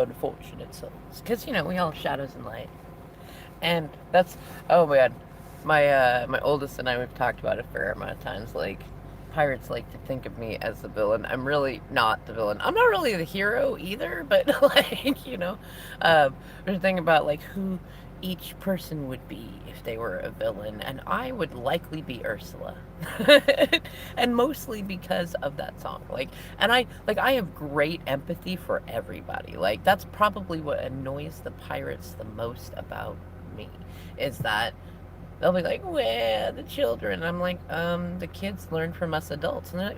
unfortunate souls. Because, we all have shadows and light. And that's, oh man, my oldest and I, we've talked about it a fair amount of times. Like, pirates like to think of me as the villain. I'm really not the villain. I'm not really the hero either, but like, we're thinking about like who each person would be if they were a villain, and I would likely be Ursula. And mostly because of that song. I have great empathy for everybody. Like, that's probably what annoys the pirates the most about me, is that they'll be like, "Well, the children." I'm like, the kids learn from us adults," and they're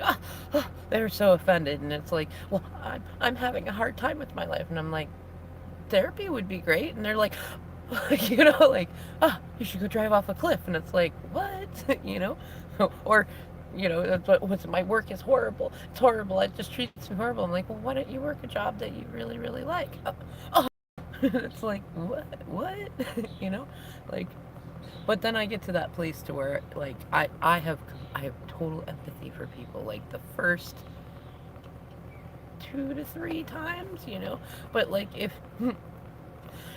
like, they're so offended, and it's like, "Well, I'm having a hard time with my life," and I'm like, "Therapy would be great," and they're like, like, you should go drive off a cliff," and it's like, what, or. What's my work is horrible. It's horrible. It just treats me horrible. I'm like, well, why don't you work a job that you really, really like? Oh, it's like, what? What? you know, like, but then I get to that place to where like I have total empathy for people like the first 2 to 3 times. But like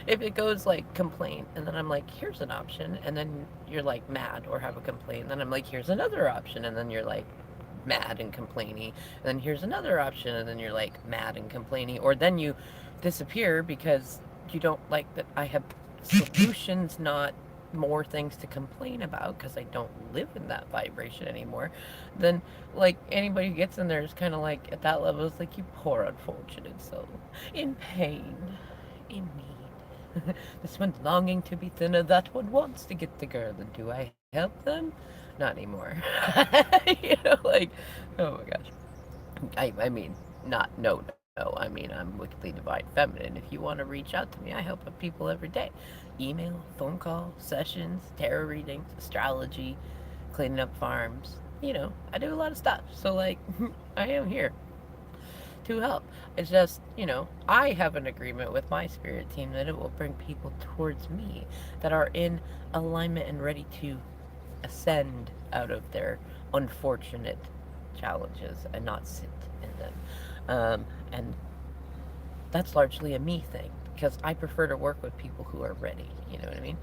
if it goes like complaint, and then I'm like, here's an option, and then you're like mad or have a complaint, and then I'm like, here's another option, and then you're like mad and complaining, and then here's another option, and then you're like mad and complaining, or then you disappear because you don't like that I have solutions, not more things to complain about because I don't live in that vibration anymore. Then like anybody who gets in there is kind of like at that level, it's like, you poor unfortunate soul in pain, in need. This one's longing to be thinner, that one wants to get the girl, and do I help them? Not anymore. Like, oh my gosh. I mean, not, no. I mean, I'm wickedly divine feminine. If you want to reach out to me, I help people every day. Email, phone call, sessions, tarot readings, astrology, cleaning up farms. I do a lot of stuff. So, like, I am here to help. It's just, I have an agreement with my spirit team that it will bring people towards me that are in alignment and ready to ascend out of their unfortunate challenges and not sit in them. And that's largely a me thing because I prefer to work with people who are ready. You know what I mean?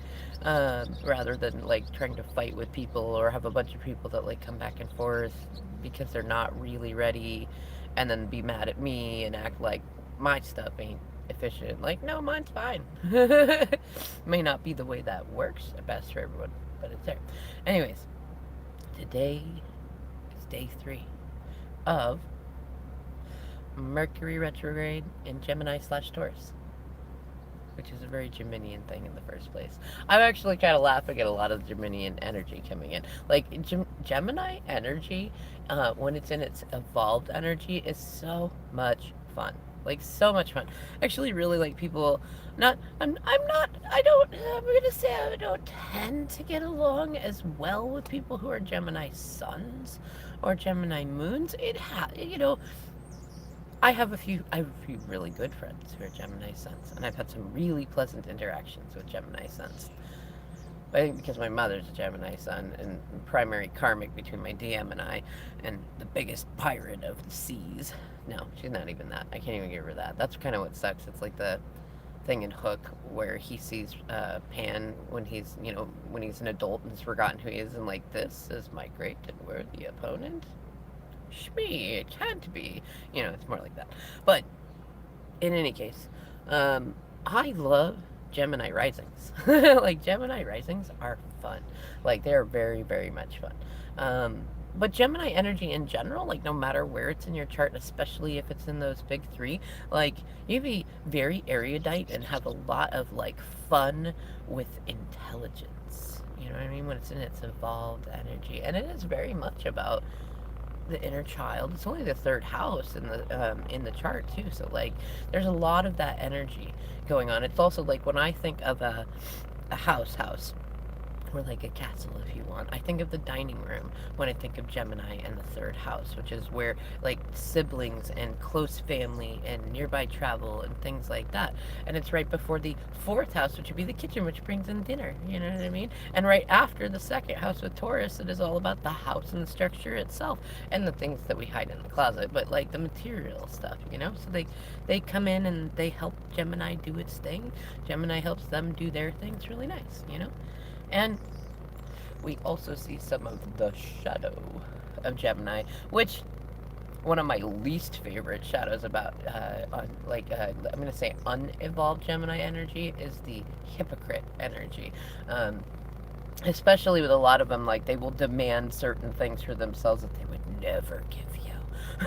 Rather than like trying to fight with people or have a bunch of people that like come back and forth because they're not really ready, and then be mad at me and act like my stuff ain't efficient. Like, no, mine's fine. May not be the way that works best for everyone, but it's there. Anyways, today is day 3 of Mercury retrograde in Gemini/Taurus, which is a very Geminian thing in the first place. I'm actually kind of laughing at a lot of Geminian energy coming in. Like, Gemini energy, when it's in its evolved energy, is so much fun. Like, so much fun. Actually, really like people. I'm gonna say I don't tend to get along as well with people who are Gemini suns or Gemini moons. I have a few really good friends who are Gemini suns, and I've had some really pleasant interactions with Gemini suns. But I think because my mother's a Gemini sun, and primary karmic between my DM and I, and the biggest pirate of the seas. No, she's not even that. I can't even give her that. That's kind of what sucks. It's like the thing in Hook where he sees Pan when he's an adult and has forgotten who he is, and like, this is my great and worthy opponent. Shmee, it can't be. It's more like that. But in any case, I love Gemini risings. Like, Gemini risings are fun. Like, they're very, very much fun. But Gemini energy in general, like, no matter where it's in your chart, especially if it's in those big 3, like, you'd be very erudite and have a lot of, like, fun with intelligence. You know what I mean? When it's in its evolved energy. And it is very much about the inner child. It's only the 3rd house in the chart too. So like, there's a lot of that energy going on. It's also like when I think of a house, or like a castle if you want. I think of the dining room when I think of Gemini and the third house, which is where like siblings and close family and nearby travel and things like that. And it's right before the fourth house, which would be the kitchen, which brings in dinner. You know what I mean? And right after the second house with Taurus, it is all about the house and the structure itself and the things that we hide in the closet, but like the material stuff, you know? So they come in and they help Gemini do its thing. Gemini helps them do their thing. It's really nice, you know? And we also see some of the shadow of Gemini, which one of my least favorite shadows about, I'm going to say unevolved Gemini energy is the hypocrite energy. Especially with a lot of them, like they will demand certain things for themselves that they would never give you.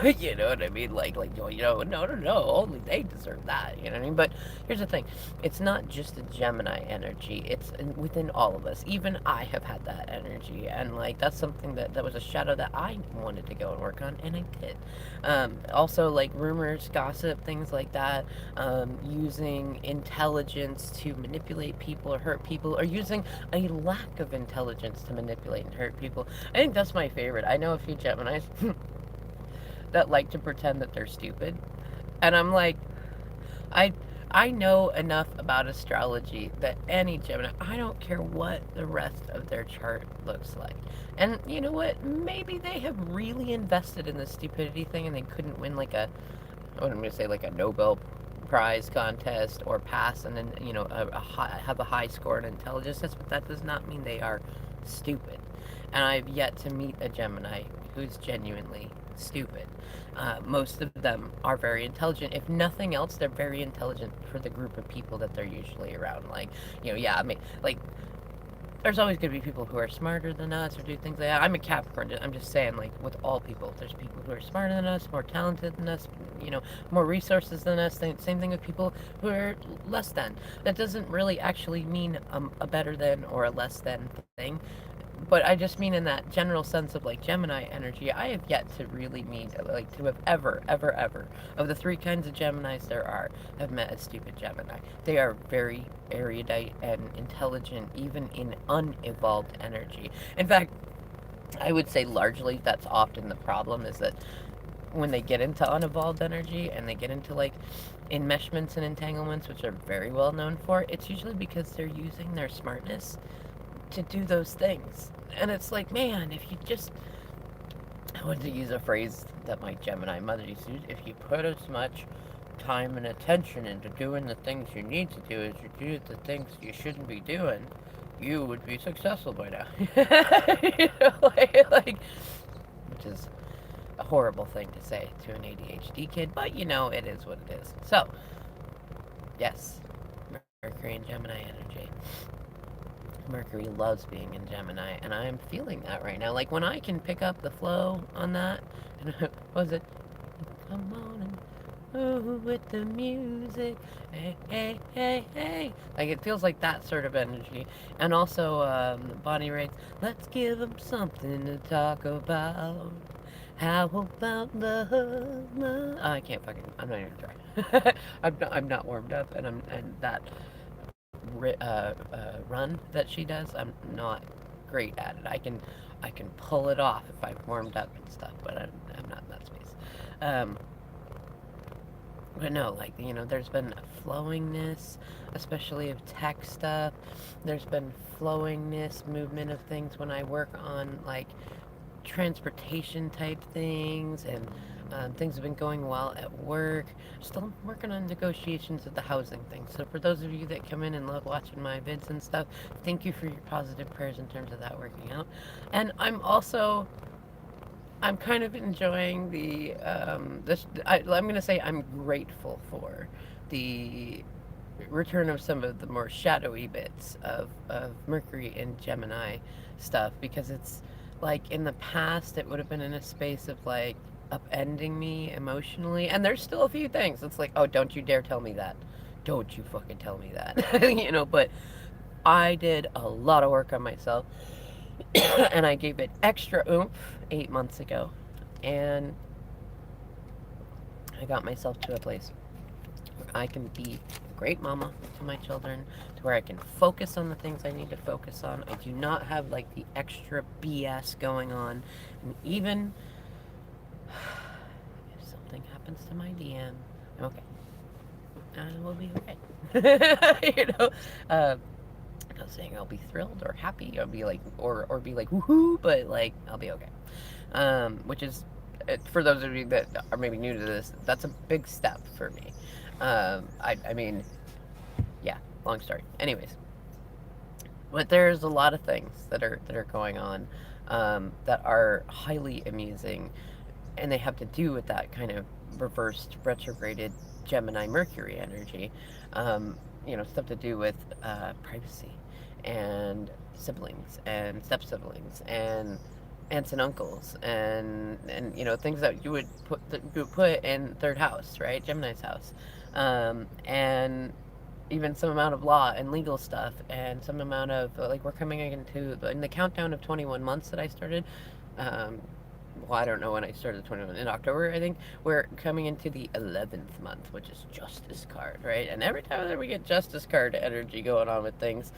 You know what I mean? No, only they deserve that. You know what I mean? But here's the thing: it's not just a Gemini energy. It's within all of us. Even I have had that energy, and like that's something that was a shadow that I wanted to go and work on, and I did. Also, like rumors, gossip, things like that. Using intelligence to manipulate people or hurt people, or using a lack of intelligence to manipulate and hurt people. I think that's my favorite. I know a few Geminis that like to pretend that they're stupid. And I'm like, I I know enough about astrology that any Gemini, I don't care what the rest of their chart looks like. And you know what? Maybe they have really invested in this stupidity thing and they couldn't win like what I'm going to say, like a Nobel Prize contest or pass and then, have a high score in intelligence. But that does not mean they are stupid. And I've yet to meet a Gemini who's genuinely stupid. Most of them are very intelligent. If nothing else, they're very intelligent for the group of people that they're usually around. There's always going to be people who are smarter than us or do things like that. I'm a Capricorn. I'm just saying, like, with all people, there's people who are smarter than us, more talented than us, more resources than us. Same thing with people who are less than. That doesn't really actually mean a better than or a less than thing. But I just mean in that general sense of like Gemini energy, I have yet to really meet, like to have ever, of the three kinds of Geminis there are, have met a stupid Gemini. They are very erudite and intelligent, even in unevolved energy. In fact, I would say largely that's often the problem is that when they get into unevolved energy and they get into like enmeshments and entanglements, which are very well known for, it's usually because they're using their smartness to do those things. And it's like, man, if you just, I want to use a phrase that my Gemini mother used to use, if you put as much time and attention into doing the things you need to do as you do the things you shouldn't be doing, you would be successful by now. Which is a horrible thing to say to an ADHD kid, but it is what it is. So, yes, Mercury and Gemini energy. Mercury loves being in Gemini, and I am feeling that right now. Like, when I can pick up the flow on that, and what was it? Come on and move with the music, hey, hey, hey, hey. Like, it feels like that sort of energy. And also, Bonnie Raitt, let's give them something to talk about. How about love? I can't I'm not even trying. I'm not warmed up, and that run that she does, I'm not great at it. I can pull it off if I've warmed up and stuff, but I'm not in that space. But no, there's been a flowingness, especially of tech stuff. There's been flowingness, movement of things when I work on like transportation type things, and things have been going well at work. Still working on negotiations of the housing thing. So for those of you that come in and love watching my vids and stuff, thank you for your positive prayers in terms of that working out. And I'm kind of enjoying the I'm going to say I'm grateful for the return of some of the more shadowy bits of Mercury and Gemini stuff, because it's like in the past it would have been in a space of like upending me emotionally, and there's still a few things it's like, oh, don't you dare tell me that, don't you fucking tell me that. But I did a lot of work on myself and I gave it extra oomph 8 months ago, and I got myself to a place where I can be great mama to my children, to where I can focus on the things I need to focus on. I do not have like the extra BS going on. And even if something happens to my DM, I'm okay. I will be okay. You know, I'm not saying I'll be thrilled or happy. I'll be like, or be like woohoo, but like I'll be okay. Which is, for those of you that are maybe new to this, that's a big step for me. I mean, yeah, long story. Anyways, but there's a lot of things that are going on that are highly amusing, and they have to do with that kind of reversed retrograded Gemini Mercury energy. Stuff to do with privacy and siblings and step siblings and aunts and uncles and things that you would put in third house, right? Gemini's house, and even some amount of law and legal stuff and some amount of like we're coming into in the countdown of 21 months that I started. Um, well, I don't know when I started the 21 in October, I think. We're coming into the 11th month, which is Justice card, right? And every time that we get Justice card energy going on with things,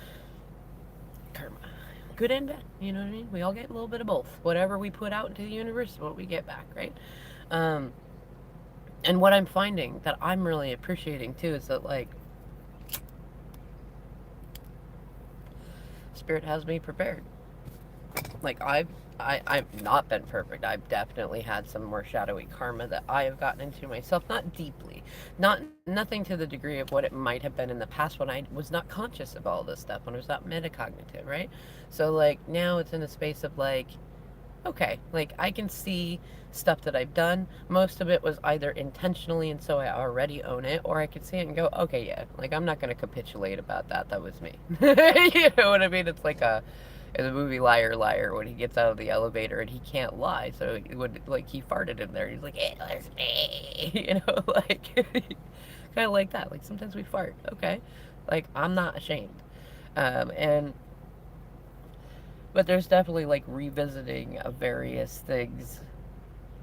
karma, good and bad, you know what I mean? We all get a little bit of both. Whatever we put out into the universe is what we get back, right? Um, and what I'm finding that I'm really appreciating too is that like Spirit has me prepared. Like I've not been perfect. I've definitely had some more shadowy karma that I have gotten into myself, not deeply, not nothing to the degree of what it might have been in the past when I was not conscious of all this stuff, when I was not metacognitive, right? So like now it's in a space of like, okay, like I can see stuff that I've done. Most of it was either intentionally and so I already own it, or I could see it and go, okay, yeah, like I'm not gonna capitulate about that. That was me. You know what I mean? It's like in the movie Liar Liar when he gets out of the elevator and he can't lie, so he farted in there. He's like, it was me, like kind of like that. Like sometimes we fart, okay, like I'm not ashamed, and but there's definitely like revisiting of various things.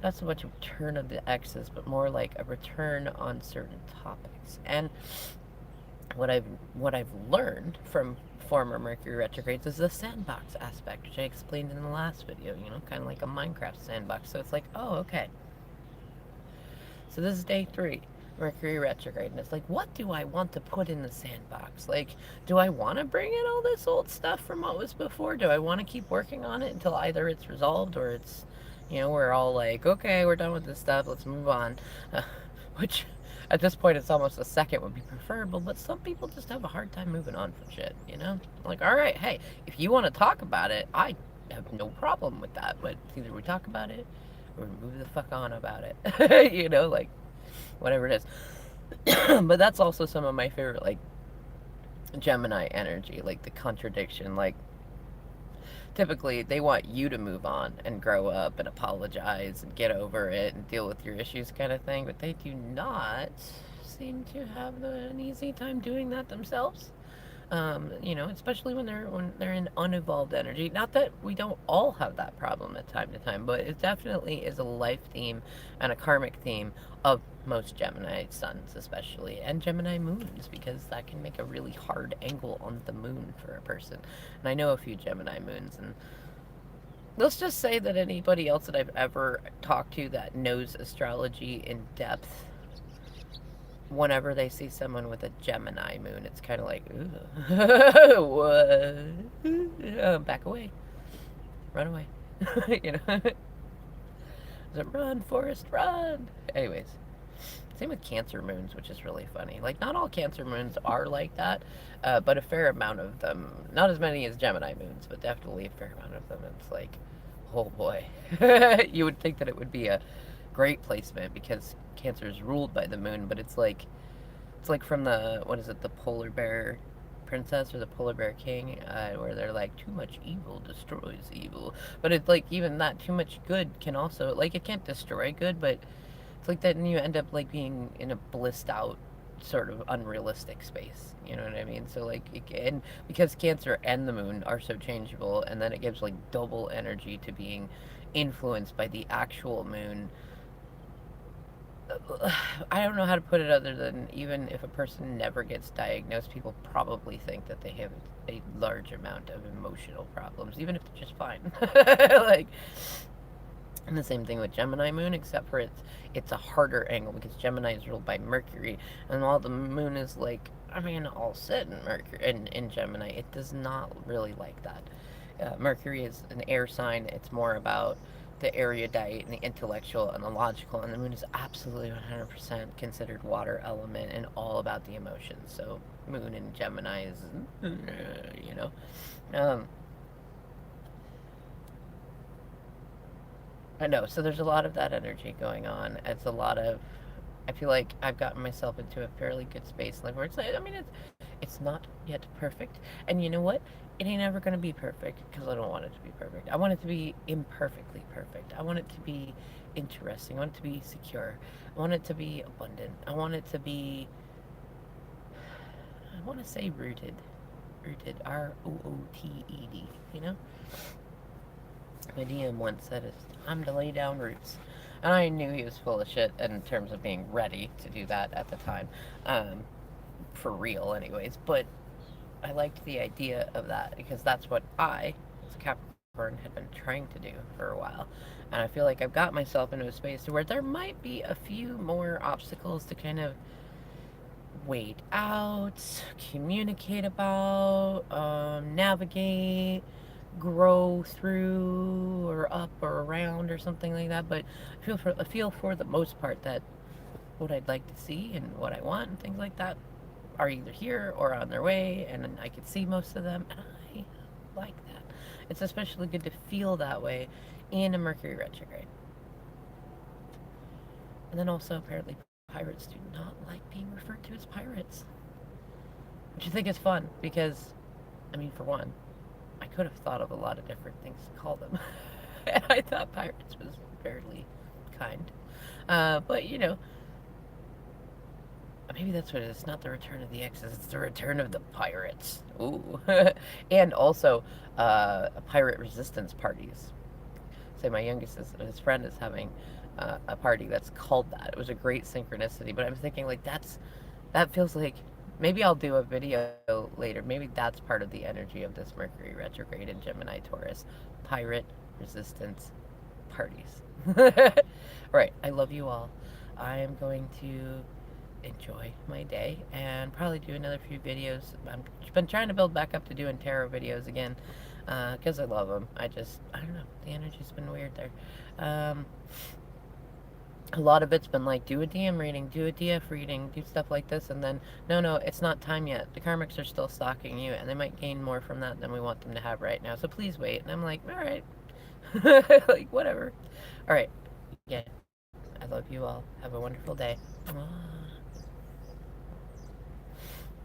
Not so much a return of the X's, but more like a return on certain topics. And what I've what I've learned from former Mercury retrogrades is the sandbox aspect, which I explained in the last video. Kind of like a Minecraft sandbox. So it's like, oh, okay. So this is day 3. Mercury retrograde, and it's like, what do I want to put in the sandbox? Like, do I want to bring in all this old stuff from what was before? Do I want to keep working on it until either it's resolved or it's, we're all like, okay, we're done with this stuff, let's move on. Which, at this point, it's almost a second would be preferable, but some people just have a hard time moving on from shit, Like, all right, hey, if you want to talk about it, I have no problem with that, but either we talk about it or move the fuck on about it. Like, whatever it is. But that's also some of my favorite, like, Gemini energy, like the contradiction. Like, typically they want you to move on and grow up and apologize and get over it and deal with your issues, kind of thing, but they do not seem to have an easy time doing that themselves. Especially when they're in unevolved energy. Not that we don't all have that problem at time to time, but it definitely is a life theme and a karmic theme of most Gemini suns, especially, and Gemini moons, because that can make a really hard angle on the moon for a person. And I know a few Gemini moons, and let's just say that anybody else that I've ever talked to that knows astrology in depth, whenever they see someone with a Gemini moon, it's kind of like, ooh, what? Back away, run away, Run, Forrest, run. Anyways, same with Cancer moons, which is really funny. Like, not all Cancer moons are like that, but a fair amount of them. Not as many as Gemini moons, but definitely a fair amount of them. It's like, oh boy, you would think that it would be a great placement because Cancer is ruled by the moon, but it's like from the, what is it, the polar bear princess or the polar bear king, where they're like, too much evil destroys evil. But it's like, even that, too much good can also, like, it can't destroy good, but it's like that, and you end up like being in a blissed out sort of unrealistic space, you know what I mean? So like, and because Cancer and the moon are so changeable, and then it gives like double energy to being influenced by the actual moon, I don't know how to put it other than even if a person never gets diagnosed, people probably think that they have a large amount of emotional problems, even if they're just fine. Like, and the same thing with Gemini moon, except for it's a harder angle because Gemini is ruled by Mercury, and while the moon is like, I mean, all set in Mercury in Gemini, it does not really like that. Mercury is an air sign. It's more about the erudite and the intellectual and the logical, and the moon is absolutely 100% considered water element and all about the emotions. So moon in Gemini is, you know, um, I know. So there's a lot of that energy going on. It's a lot of. I feel like I've gotten myself into a fairly good space, like where it's like, I mean, it's not yet perfect, and you know what? It ain't ever gonna be perfect because I don't want it to be perfect. I want it to be imperfectly perfect. I want it to be interesting. I want it to be secure. I want it to be abundant. I want it to be. I want to say rooted, rooted. Rooted. You know. My DM once said it's time to lay down roots. And I knew he was full of shit in terms of being ready to do that at the time. For real, anyways. But I liked the idea of that because that's what I, as a Capricorn, had been trying to do for a while. And I feel like I've got myself into a space where there might be a few more obstacles to kind of wait out, communicate about, navigate, grow through, or up or around, or something like that. But I feel for the most part that what I'd like to see and what I want and things like that are either here or on their way, and I can see most of them, and I like that. It's especially good to feel that way in a Mercury retrograde. And then also, apparently, pirates do not like being referred to as pirates, which I think is fun because, I mean, for one, I could have thought of a lot of different things to call them, and I thought pirates was fairly kind. But you know, maybe that's what it is. It's not the return of the X's, it's the return of the pirates. Ooh. And also, pirate resistance parties. Say my youngest, his friend is having a party that's called that. It was a great synchronicity, but I'm thinking, like, that feels like maybe I'll do a video later. Maybe that's part of the energy of this Mercury retrograde in Gemini Taurus. Pirate resistance parties. Right. I love you all. I am going to enjoy my day and probably do another few videos. I've been trying to build back up to doing tarot videos again because I love them. I don't know. The energy's been weird there. A lot of it's been like, do a DM reading, do a DF reading, do stuff like this, and then, no, it's not time yet. The karmics are still stalking you, and they might gain more from that than we want them to have right now, so please wait. And I'm like, all right. Like, whatever. All right. Again, I love you all. Have a wonderful day. Mwah.